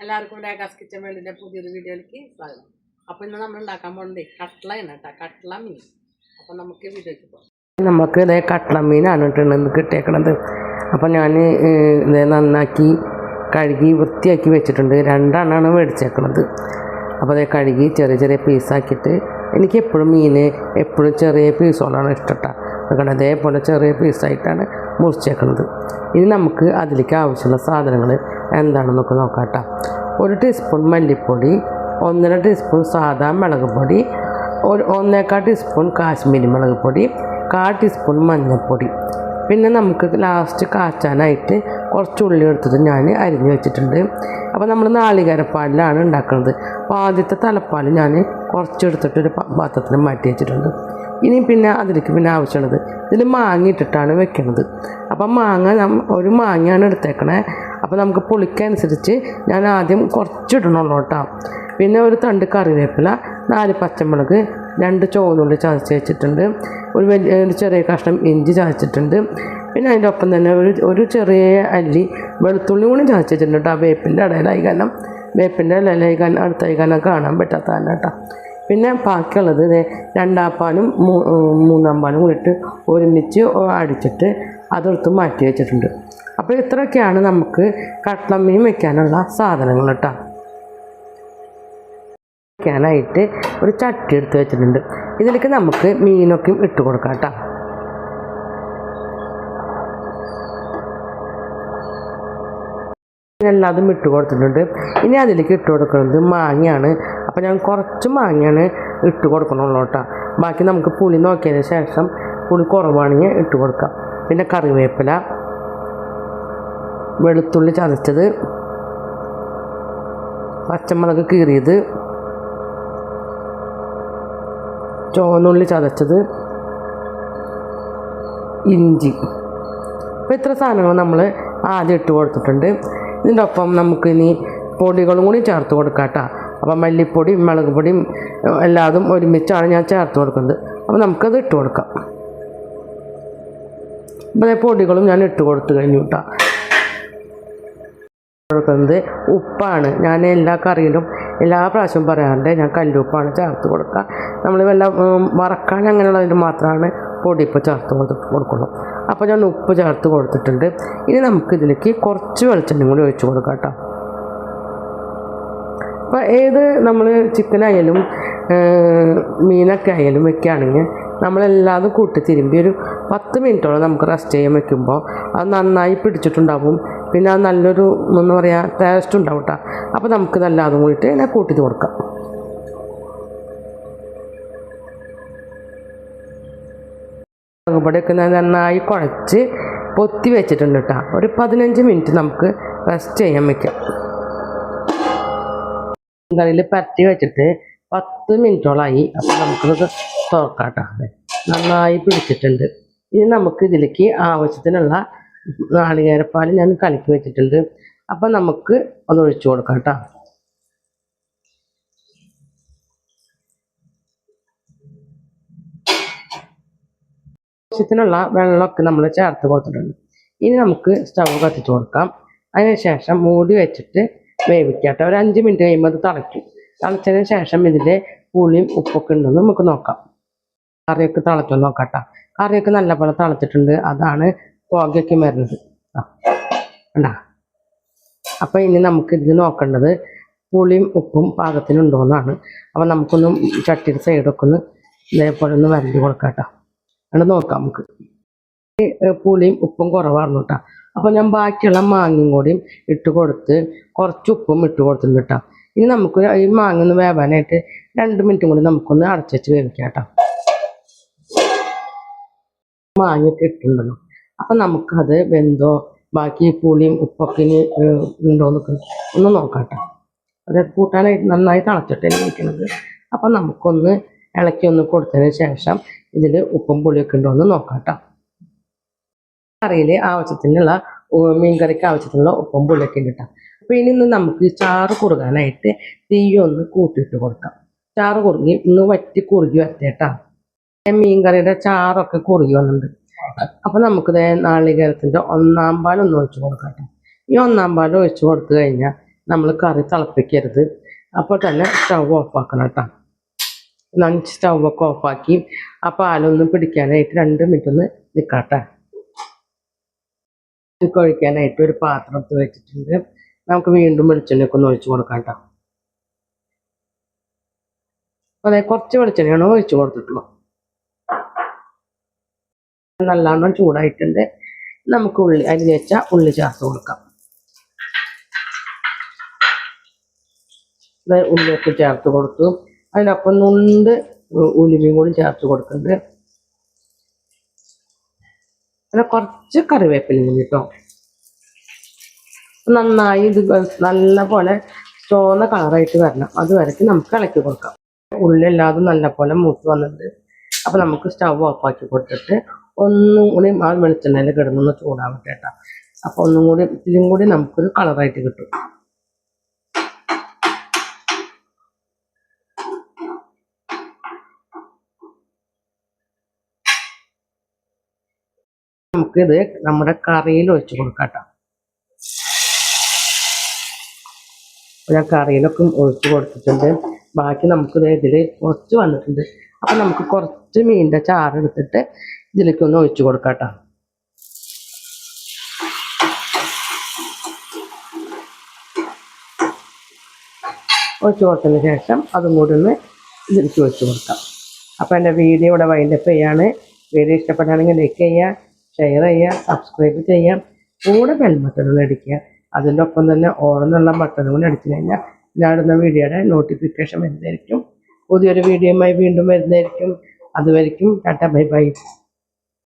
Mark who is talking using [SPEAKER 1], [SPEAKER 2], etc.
[SPEAKER 1] എല്ലാവർക്കും രേഖാസ് കിച്ചൻ വേൾഡിൻ്റെ പുതിയൊരു വീഡിയോയിലേക്ക് സ്വാഗതം. അപ്പോൾ ഇന്ന് നമ്മൾ ഉണ്ടാക്കാൻ പോകുന്നത് കട്ട്ളയാണ് കേട്ടോ, കട്ട്ള മീൻ. അപ്പോൾ നമുക്ക് വീഡിയോയ്ക്ക് പോകാം. നമുക്ക് ഇതേ കട്ട്ള മീനാണ് ഇന്ന് കിട്ടിയേക്കണത്. അപ്പോൾ ഞാൻ ഇതേ നന്നാക്കി കഴുകി വൃത്തിയാക്കി വെച്ചിട്ടുണ്ട്. 2 എണ്ണമാണ് മേടിച്ചേക്കണത്. അപ്പോൾ അതേ കഴുകി ചെറിയ ചെറിയ പീസാക്കിയിട്ട്, എനിക്ക് എപ്പോഴും മീൻ എപ്പോഴും ചെറിയ പീസുകളാണ് ഇഷ്ടം. കാരണം അതേപോലെ ചെറിയ പീസായിട്ടാണ് മുറിച്ചേക്കുന്നത്. ഇനി നമുക്ക് അതിലേക്ക് ആവശ്യമുള്ള സാധനങ്ങൾ എന്താണെന്നൊക്കെ നോക്കാം കേട്ടോ. 1 ടീസ്പൂൺ മല്ലിപ്പൊടി, 1.5 ടീസ്പൂൺ സാദാ മുളക് പൊടി, 1.25 ടീസ്പൂൺ കാശ്മീരി മുളക് പൊടി, 1/4 ടീസ്പൂൺ മഞ്ഞൾപ്പൊടി. പിന്നെ നമുക്ക് ലാസ്റ്റ് കാച്ചാനായിട്ട് കുറച്ച് ഉള്ളി എടുത്തിട്ട് ഞാൻ അരിഞ്ഞ് വെച്ചിട്ടുണ്ട്. അപ്പോൾ നമ്മൾ നാളികേരപ്പാലിലാണ് ഉണ്ടാക്കുന്നത്. അപ്പോൾ ആദ്യത്തെ തലപ്പാൽ ഞാൻ കുറച്ചെടുത്തിട്ട് ഒരു പാത്രത്തിൽ മാറ്റി വെച്ചിട്ടുണ്ട്. ഇനി പിന്നെ അതിലേക്ക് ആവശ്യമുള്ളത്, ഇതിൽ മാങ്ങ ഇട്ടിട്ടാണ് വെക്കുന്നത്. അപ്പം ഒരു മാങ്ങയാണ് എടുത്തേക്കണേ. അപ്പോൾ നമുക്ക് പുളിക്കനുസരിച്ച് ഞാൻ ആദ്യം കുറച്ചിടണുള്ളൂ കേട്ടോ. പിന്നെ ഒരു തണ്ട് കറിവേപ്പില, 4 പച്ചമുളക്, 2 ചുവന്നുള്ളി ചതച്ച് വെച്ചിട്ടുണ്ട്, ഒരു ചെറിയ കഷ്ണം ഇഞ്ചി ചതച്ചിട്ടുണ്ട്. പിന്നെ അതിൻ്റെ ഒപ്പം തന്നെ ഒരു ചെറിയ അല്ലി വെളുത്തുള്ളി കൂടി ചതച്ച് വെച്ചിട്ടുണ്ട് കേട്ടോ. വേപ്പിൻ്റെ ഇടയിലായി കാരണം വേപ്പിൻ്റെ ഇലയിലായി കാരണം അടുത്തായി കാരണം കാണാൻ പറ്റാത്തതാണ് കേട്ടോ. പിന്നെ ബാക്കിയുള്ളത് 2 പാലും 3 പാലും കൂടിയിട്ട് ഒരുമിച്ച് അടിച്ചിട്ട് അതെടുത്ത് മാറ്റി വെച്ചിട്ടുണ്ട്. അപ്പോൾ ഇത്രയൊക്കെയാണ് നമുക്ക് കട്ട്ള മീൻ വയ്ക്കാനുള്ള സാധനങ്ങൾ കേട്ടോ. വയ്ക്കാനായിട്ട് ഒരു ചട്ടി എടുത്ത് വെച്ചിട്ടുണ്ട്. ഇതിലേക്ക് നമുക്ക് മീനൊക്കെ ഇട്ട് കൊടുക്കാം കേട്ടോ. എല്ലാതും ഇട്ട് കൊടുത്തിട്ടുണ്ട്. ഇനി അതിലേക്ക് ഇട്ട് കൊടുക്കുന്നത് മാങ്ങയാണ്. അപ്പോൾ ഞാൻ കുറച്ച് മാങ്ങയാണ് ഇട്ട് കൊടുക്കണുള്ളൂ കേട്ടോ. ബാക്കി നമുക്ക് പുളി നോക്കിയതിന് ശേഷം പുളി കുറവാണെങ്കിൽ ഇട്ട് കൊടുക്കാം. പിന്നെ കറിവേപ്പില, വെളുത്തുള്ളി ചതച്ചത്, പച്ചമുളക് കീറിയത്, ചുവന്നുള്ളി ചതച്ചത്, ഇഞ്ചി. അപ്പോൾ ഇത്ര സാധനങ്ങൾ നമ്മൾ ആദ്യം ഇട്ട് കൊടുത്തിട്ടുണ്ട്. ഇതിൻ്റെ ഒപ്പം നമുക്കിനി പൊടികളും കൂടി ചേർത്ത് കൊടുക്കാം കേട്ടോ. അപ്പം മല്ലിപ്പൊടിയും മുളക് പൊടിയും എല്ലാതും ഒരുമിച്ചാണ് ഞാൻ ചേർത്ത് കൊടുക്കുന്നത്. അപ്പോൾ നമുക്കത് ഇട്ട് കൊടുക്കാം. അപ്പോൾ പൊടികളും ഞാൻ ഇട്ട് കൊടുത്തു കഴിഞ്ഞു കേട്ടോ. കൊടുക്കുന്നത് ഉപ്പാണ്. ഞാൻ എല്ലാ കറിയിലും എല്ലാ പ്രാവശ്യവും പറയാറുണ്ട്, ഞാൻ കല്ലുപ്പാണ് ചേർത്ത് കൊടുക്കുക. നമ്മൾ വല്ല വറക്കാൻ അങ്ങനെയുള്ളതിന് മാത്രമാണ് പൊടി ഇപ്പോൾ ചേർത്ത് കൊടുക്കുള്ളൂ. അപ്പോൾ ഞാൻ ഉപ്പ് ചേർത്ത് കൊടുത്തിട്ടുണ്ട്. ഇനി നമുക്കിതിലേക്ക് കുറച്ച് വെളിച്ചെണ്ണയും കൂടി ഒഴിച്ച് കൊടുക്കാം കേട്ടോ. അപ്പോൾ ഏത് നമ്മൾ ചിക്കനായാലും മീനൊക്കെ ആയാലും വെക്കുകയാണെങ്കിൽ നമ്മളെല്ലാതും കൂട്ടി തിരുമ്പി ഒരു 10 മിനിറ്റോളം നമുക്ക് റെസ്റ്റ് ചെയ്യാൻ വെക്കുമ്പോൾ അത് നന്നായി പിടിച്ചിട്ടുണ്ടാവും. പിന്നെ അത് നല്ലൊരു എന്താ പറയുക ടേസ്റ്റ് ഉണ്ടാവും കേട്ടോ. അപ്പോൾ നമുക്ക് നല്ലതും കൂടിയിട്ട് ഞാൻ കൂട്ടിയിട്ട് കൊടുക്കാം. മുളകുപൊടിയൊക്കെ നന്നായി കുഴച്ച് പൊത്തി വെച്ചിട്ടുണ്ട് കേട്ടോ. ഒരു 15 മിനിറ്റ് നമുക്ക് റെസ്റ്റ് ചെയ്യാൻ വെക്കാം. കറിയിൽ പരത്തി വെച്ചിട്ട് 10 മിനിറ്റോളമായി. അപ്പോൾ നമുക്കത് തുറക്കാം കേട്ടോ. നന്നായി പിടിച്ചിട്ടുണ്ട്. ഇനി നമുക്ക് ഇതിലേക്ക് ആവശ്യത്തിനുള്ള നാളികേരപ്പാൽ ഞാൻ കലക്കി വെച്ചിട്ടുണ്ട്. അപ്പം നമുക്ക് അത് ഒഴിച്ചു കൊടുക്കാം കേട്ടോ. ആവശ്യത്തിനുള്ള വെള്ളമൊക്കെ നമ്മൾ ചേർത്ത് കൊടുത്തിട്ടുണ്ട്. ഇനി നമുക്ക് സ്റ്റവ് കത്തിച്ച് കൊടുക്കാം. അതിനുശേഷം മൂടി വെച്ചിട്ട് വേവിക്കട്ടെ. ഒരു 5 മിനിറ്റ് കഴിയുമ്പോൾ അത് തിളയ്ക്കും. തിളച്ചതിന് ശേഷം ഇതിൻ്റെ പുളിയും ഉപ്പൊക്കെ ഉണ്ടെന്ന് നമുക്ക് നോക്കാം. കറിയൊക്കെ തിളച്ചൊന്ന് നോക്കട്ടോ. കറിയൊക്കെ നല്ലപോലെ തിളച്ചിട്ടുണ്ട്. അതാണ് പുകയൊക്കെ വരുന്നത് കണ്ടാ. അപ്പോൾ ഇനി നമുക്ക് ഇതിൽ നോക്കേണ്ടത് പുളിയും ഉപ്പും പാകത്തിനുണ്ടോയെന്നാണ്. അപ്പോൾ നമുക്കൊന്ന് ചട്ടിയുടെ സൈഡൊക്കെ ഒന്ന് ഇതേപോലെ ഒന്ന് വരണ്ടി കൊടുക്കാം കേട്ടോ. അത് നോക്കാം നമുക്ക്. പുളിയും ഉപ്പും കുറവായിരുന്നു കേട്ടോ. അപ്പോൾ ഞാൻ ബാക്കിയുള്ള മാങ്ങയും കൂടിയും ഇട്ട് കൊടുത്ത് കുറച്ച് ഉപ്പും ഇട്ട് കൊടുത്തിട്ടുണ്ട് കേട്ടോ. ഇനി നമുക്ക് ഈ മാങ്ങ ഒന്ന് വേവാനായിട്ട് 2 മിനിറ്റും കൂടി നമുക്കൊന്ന് അടച്ചു വെച്ച് വേവിക്കാം കേട്ടോ. മാങ്ങയൊക്കെ ഇട്ടുണ്ടല്ലോ. അപ്പം നമുക്കത് വെന്തോ ബാക്കി പുളിയും ഉപ്പൊക്കെ ഇനി ഉണ്ടോന്നൊക്കെ ഒന്ന് നോക്കാം കേട്ടോ. അത് കൂട്ടാനായിട്ട് നന്നായി തിളച്ചിട്ട് ഇരിക്കുന്നത്. അപ്പം നമുക്കൊന്ന് ഇളക്കി ഒന്ന് കൊടുത്തതിന് ശേഷം ഇതിൽ ഉപ്പും പുളിയൊക്കെ ഉണ്ടോയെന്ന് നോക്കാം കേട്ടോ. കറിയിൽ ആവശ്യത്തിനുള്ള മീൻകറിക്ക് ആവശ്യത്തിനുള്ള ഉപ്പും പുളിയൊക്കെ ഉണ്ട് കേട്ടോ. അപ്പോൾ ഇനി നമുക്ക് ചാറ് കുറുകാനായിട്ട് തീയൊന്ന് കൂട്ടിയിട്ട് കൊടുക്കാം. ചാറ് കുറുകി ഒന്ന് വറ്റി കുറുകി വരട്ടേട്ടാ. മീൻകറിയുടെ ചാറൊക്കെ കുറുകി വന്നിട്ടുണ്ട്. അപ്പോൾ നമുക്ക് നാളികേരത്തിൻ്റെ 1 പാൽ ഒന്ന് ഒഴിച്ച് കൊടുക്കാം കേട്ടോ. ഈ 1 പാൽ ഒഴിച്ച് കൊടുത്തു കഴിഞ്ഞാൽ നമ്മൾ കറി തിളപ്പിക്കരുത്. അപ്പോൾ തന്നെ സ്റ്റവ് ഓഫാക്കണം കേട്ടോ. ഞാൻ സ്റ്റവൊക്കെ ഓഫാക്കി ആ പാലൊന്നും പിടിക്കാനായിട്ട് 2 മിനിറ്റ് ഒന്ന് നിൽക്കാട്ടെ. ഒഴിക്കാനായിട്ട് ഒരു പാത്രം എടുത്ത് വെച്ചിട്ടുണ്ട്. നമുക്ക് വീണ്ടും വെളിച്ചെണ്ണയൊക്കെ ഒന്ന് ഒഴിച്ച് കൊടുക്കാം കേട്ടോ. അതെ, കുറച്ച് വെളിച്ചെണ്ണയാണ് ഒഴിച്ച് കൊടുത്തിട്ടുള്ളൂ. നല്ലോണം ചൂടായിട്ടുണ്ട്. നമുക്ക് ഉള്ളി അരിഞ്ഞ് വെച്ച ഉള്ളി ചേർത്ത് കൊടുക്കാം. ഉള്ളിയൊക്കെ ചേർത്ത് കൊടുത്തു. അതിനൊപ്പം നുണ്ട് ഉലുവയും കൂടി ചേർത്ത് കൊടുക്കുന്നുണ്ട്. പിന്നെ കുറച്ച് കറിവേപ്പിലയും കൂടി കേട്ടോ. നന്നായി ഇത് നല്ല പോലെ ചുവന്ന കളറായിട്ട് വരണം. അതുവരയ്ക്ക് നമുക്ക് ഇളക്കി കൊടുക്കാം. ഉള്ളി അല്ലാതെ നല്ല പോലെ മൂത്ത് വന്നിട്ടുണ്ട്. അപ്പം നമുക്ക് സ്റ്റവ് ഓഫാക്കി കൊടുത്തിട്ട് ഒന്നും കൂടി ആ വെളിച്ചെണ്ണയിൽ കിടന്നൊന്ന് ചൂടാവട്ടെ കേട്ടോ. അപ്പോൾ ഒന്നും കൂടി ഇതിലും കൂടി നമുക്കൊരു കളറായിട്ട് കിട്ടും. നമുക്കിത് നമ്മുടെ കറിയിൽ ഒഴിച്ച് കൊടുക്കാം കേട്ടോ. ഞാൻ കറിയിലൊക്കെ ഒഴിച്ച് കൊടുത്തിട്ടുണ്ട്. ബാക്കി നമുക്കിത് ഇതിൽ കുറച്ച് വന്നിട്ടുണ്ട്. അപ്പം നമുക്ക് കുറച്ച് മീനിൻ്റെ ചാറെടുത്തിട്ട് ഇതിലേക്കൊന്ന് ഒഴിച്ച് കൊടുക്കാം കേട്ടോ. ഒഴിച്ച് കൊടുത്തതിന് ശേഷം അതും കൂടി ഒന്ന് ഇതിലേക്ക് ഒഴിച്ച് കൊടുക്കാം. അപ്പോൾ എൻ്റെ വീഡിയോ ഇവിടെ വൈൻഡപ്പ് ചെയ്യാണ്. വീഡിയോ ഇഷ്ടപ്പെടുകയാണെങ്കിൽ ലൈക്ക് ചെയ്യുക, ഷെയർ ചെയ്യുക, സബ്സ്ക്രൈബ് ചെയ്യാം. കൂടെ ബെൽ ബട്ടൺ അടിക്കുക. അതിൻ്റെ ഒപ്പം തന്നെ ഓളെന്നുള്ള ബട്ടൺ കൂടി അടിച്ചു കഴിഞ്ഞാൽ ഞാനിടുന്ന വീഡിയോയുടെ നോട്ടിഫിക്കേഷൻ വരുന്നതായിരിക്കും. പുതിയൊരു വീഡിയോയുമായി വീണ്ടും വരുന്നതായിരിക്കും. അതുവരെയും ടാറ്റ ബൈ ബൈ.